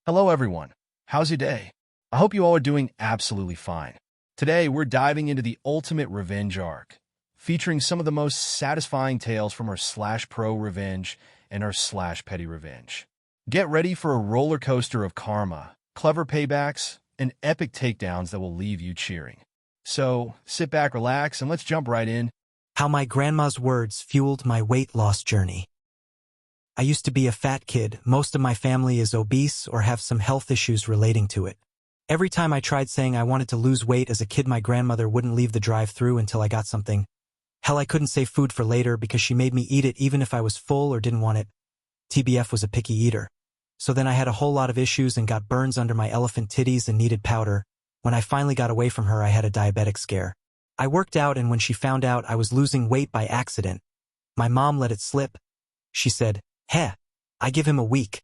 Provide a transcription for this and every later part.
Hello everyone. How's your day? I hope you all are doing absolutely fine. Today we're diving into the ultimate revenge arc, featuring some of the most satisfying tales from our slash pro revenge and our slash petty revenge. Get ready for a roller coaster of karma, clever paybacks, and epic takedowns that will leave you cheering. So sit back, relax, and let's jump right in. How my grandma's words fueled my weight loss journey. I used to be a fat kid. Most of my family is obese or have some health issues relating to it. Every time I tried saying I wanted to lose weight as a kid, my grandmother wouldn't leave the drive-thru until I got something. Hell, I couldn't save food for later because she made me eat it even if I was full or didn't want it. TBF was a picky eater. So then I had a whole lot of issues and got burns under my elephant titties and needed powder. When I finally got away from her, I had a diabetic scare. I worked out, and when she found out I was losing weight by accident, my mom let it slip. She said, "Heh, I give him a week."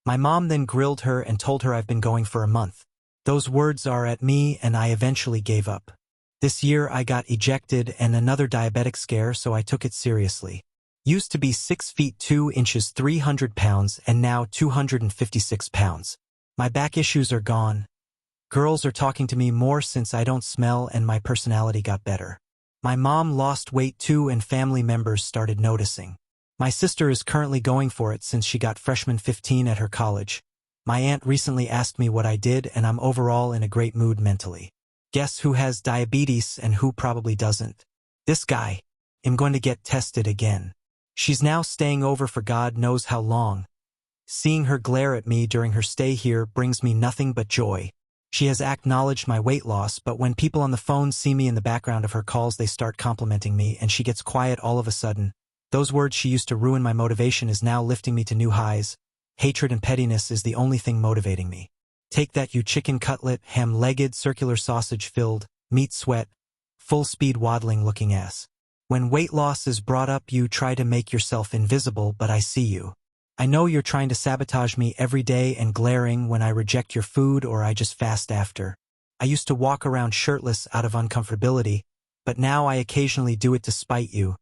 My mom then grilled her and told her I've been going for a month. Those words are at me, and I eventually gave up. This year I got ejected and another diabetic scare, so I took it seriously. Used to be 6 feet 2 inches 300 pounds and now 256 pounds. My back issues are gone. Girls are talking to me more since I don't smell, and my personality got better. My mom lost weight too, and family members started noticing. My sister is currently going for it since she got freshman 15 at her college. My aunt recently asked me what I did, and I'm overall in a great mood mentally. Guess who has diabetes and who probably doesn't? This guy. I'm going to get tested again. She's now staying over for God knows how long. Seeing her glare at me during her stay here brings me nothing but joy. She has acknowledged my weight loss, but when people on the phone see me in the background of her calls, they start complimenting me, and she gets quiet all of a sudden. Those words she used to ruin my motivation is now lifting me to new highs. Hatred and pettiness is the only thing motivating me. Take that, you chicken cutlet, ham-legged, circular sausage-filled, meat-sweat, full-speed waddling-looking ass. When weight loss is brought up, you try to make yourself invisible, but I see you. I know you're trying to sabotage me every day and glaring when I reject your food or I just fast after. I used to walk around shirtless out of uncomfortability, but now I occasionally do it to spite you.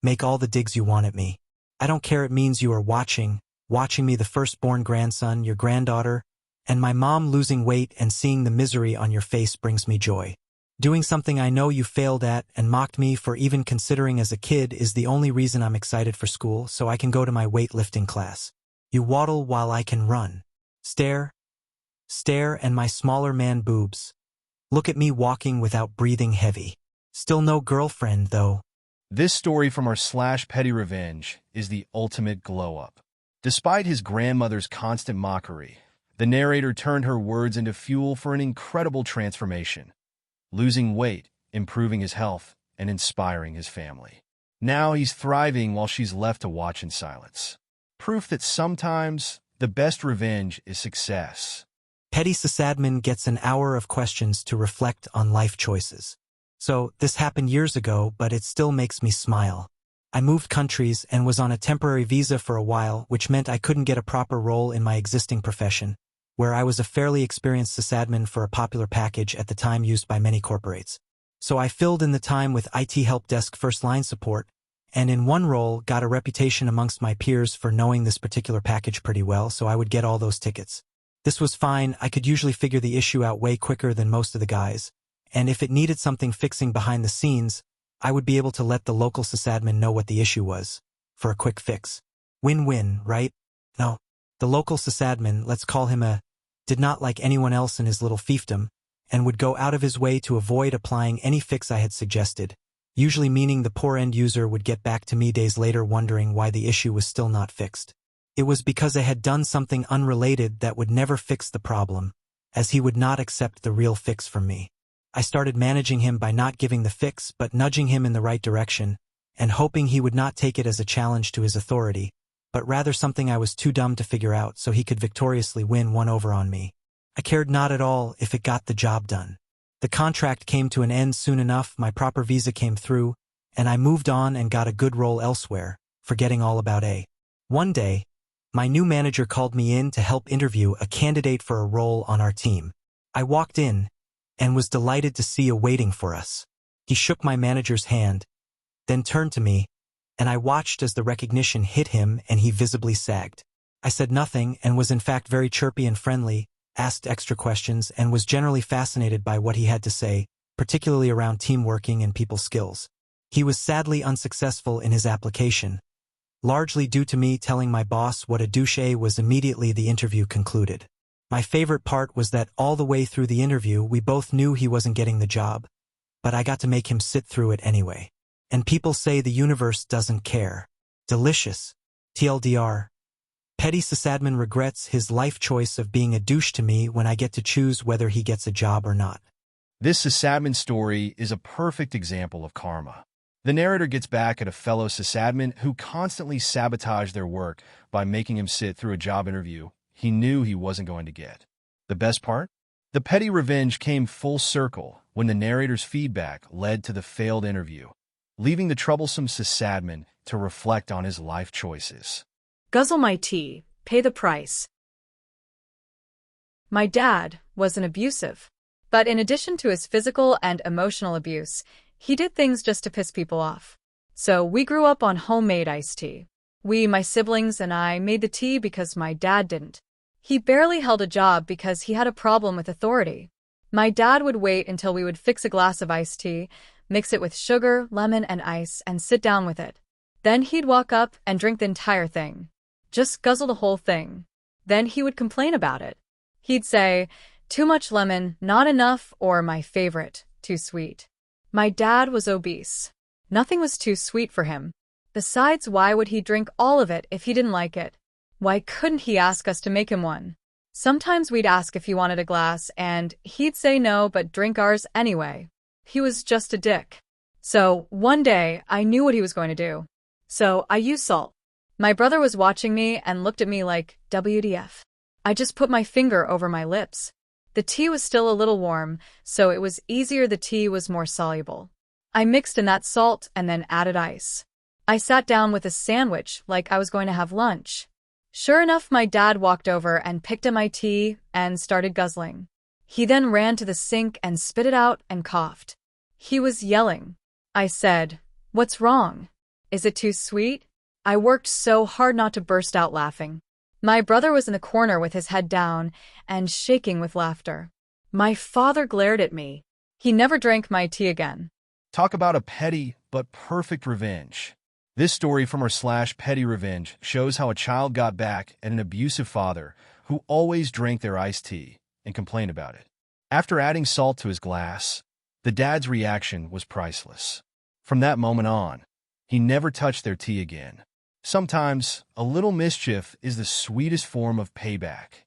Make all the digs you want at me. I don't care, it means you are watching me, the firstborn grandson, your granddaughter, and my mom losing weight, and seeing the misery on your face brings me joy. Doing something I know you failed at and mocked me for even considering as a kid is the only reason I'm excited for school, so I can go to my weightlifting class. You waddle while I can run. Stare, and my smaller man boobs. Look at me walking without breathing heavy. Still no girlfriend, though. This story from our slash petty revenge is the ultimate glow-up. Despite his grandmother's constant mockery, the narrator turned her words into fuel for an incredible transformation, losing weight, improving his health, and inspiring his family. Now he's thriving while she's left to watch in silence. Proof that sometimes the best revenge is success. Petty sysadmin gets an hour of questions to reflect on life choices. So, this happened years ago, but it still makes me smile. I moved countries and was on a temporary visa for a while, which meant I couldn't get a proper role in my existing profession, where I was a fairly experienced sysadmin for a popular package at the time used by many corporates. So I filled in the time with IT help desk first-line support, and in one role got a reputation amongst my peers for knowing this particular package pretty well, so I would get all those tickets. This was fine. I could usually figure the issue out way quicker than most of the guys, and if it needed something fixing behind the scenes, I would be able to let the local sysadmin know what the issue was, for a quick fix. Win-win, right? No. The local sysadmin, let's call him did not like anyone else in his little fiefdom, and would go out of his way to avoid applying any fix I had suggested, usually meaning the poor end user would get back to me days later wondering why the issue was still not fixed. It was because I had done something unrelated that would never fix the problem, as he would not accept the real fix from me. I started managing him by not giving the fix but nudging him in the right direction, and hoping he would not take it as a challenge to his authority, but rather something I was too dumb to figure out so he could victoriously win one over on me. I cared not at all if it got the job done. The contract came to an end soon enough, my proper visa came through, and I moved on and got a good role elsewhere, forgetting all about One day, my new manager called me in to help interview a candidate for a role on our team. I walked in, and was delighted to see a waiting for us. He shook my manager's hand, then turned to me, and I watched as the recognition hit him and he visibly sagged. I said nothing and was in fact very chirpy and friendly, asked extra questions, and was generally fascinated by what he had to say, particularly around teamworking and people skills. He was sadly unsuccessful in his application, largely due to me telling my boss what a douche was immediately the interview concluded. My favorite part was that all the way through the interview we both knew he wasn't getting the job, but I got to make him sit through it anyway. And people say the universe doesn't care. Delicious. TLDR. Petty sysadmin regrets his life choice of being a douche to me when I get to choose whether he gets a job or not. This sysadmin story is a perfect example of karma. The narrator gets back at a fellow sysadmin who constantly sabotaged their work by making him sit through a job interview he knew he wasn't going to get. The best part? The petty revenge came full circle when the narrator's feedback led to the failed interview, leaving the troublesome sysadmin to reflect on his life choices. Guzzle my tea, pay the price. My dad wasn't abusive, but in addition to his physical and emotional abuse, he did things just to piss people off. So we grew up on homemade iced tea. My siblings and I, made the tea because my dad didn't. He barely held a job because he had a problem with authority. My dad would wait until we would fix a glass of iced tea, mix it with sugar, lemon, and ice, and sit down with it. Then he'd walk up and drink the entire thing. Just guzzle the whole thing. Then he would complain about it. He'd say, "Too much lemon, not enough," or my favorite, "Too sweet." My dad was obese. Nothing was too sweet for him. Besides, why would he drink all of it if he didn't like it? Why couldn't he ask us to make him one? Sometimes we'd ask if he wanted a glass, and he'd say no but drink ours anyway. He was just a dick. So, one day, I knew what he was going to do. So, I used salt. My brother was watching me and looked at me like, WTF. I just put my finger over my lips. The tea was still a little warm, so it was easier. The tea was more soluble. I mixed in that salt and then added ice. I sat down with a sandwich like I was going to have lunch. Sure enough, my dad walked over and picked up my tea and started guzzling. He then ran to the sink and spit it out and coughed. He was yelling. I said, "What's wrong? Is it too sweet?" I worked so hard not to burst out laughing. My brother was in the corner with his head down and shaking with laughter. My father glared at me. He never drank my tea again. Talk about a petty but perfect revenge. This story from our /petty revenge shows how a child got back at an abusive father who always drank their iced tea and complained about it. After adding salt to his glass, the dad's reaction was priceless. From that moment on, he never touched their tea again. Sometimes, a little mischief is the sweetest form of payback.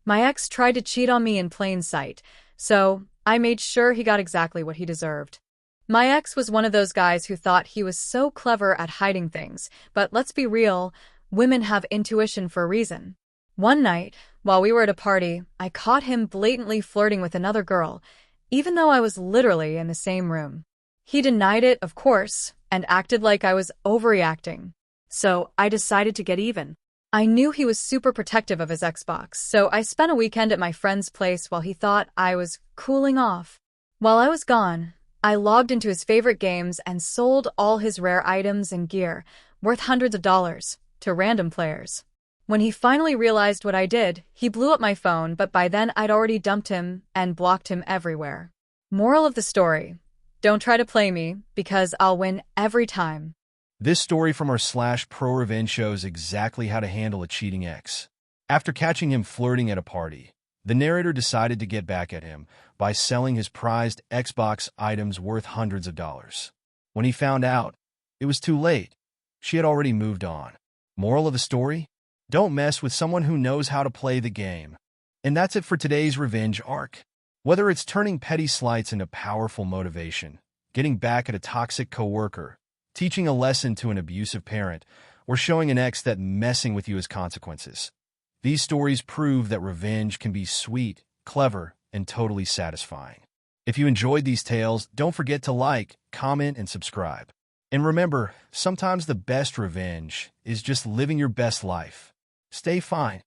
My ex tried to cheat on me in plain sight, so I made sure he got exactly what he deserved. My ex was one of those guys who thought he was so clever at hiding things, but let's be real, women have intuition for a reason. One night, while we were at a party, I caught him blatantly flirting with another girl, even though I was literally in the same room. He denied it, of course, and acted like I was overreacting. So I decided to get even. I knew he was super protective of his Xbox, so I spent a weekend at my friend's place while he thought I was cooling off. While I was gone, I logged into his favorite games and sold all his rare items and gear, worth hundreds of dollars, to random players. When he finally realized what I did, he blew up my phone, but by then I'd already dumped him and blocked him everywhere. Moral of the story: don't try to play me, because I'll win every time. This story from our /pro revenge shows exactly how to handle a cheating ex. After catching him flirting at a party, the narrator decided to get back at him by selling his prized Xbox items worth hundreds of dollars. When he found out, it was too late. She had already moved on. Moral of the story? Don't mess with someone who knows how to play the game. And that's it for today's revenge arc. Whether it's turning petty slights into powerful motivation, getting back at a toxic coworker, teaching a lesson to an abusive parent, or showing an ex that messing with you has consequences, these stories prove that revenge can be sweet, clever, and totally satisfying. If you enjoyed these tales, don't forget to like, comment, and subscribe. And remember, sometimes the best revenge is just living your best life. Stay fine.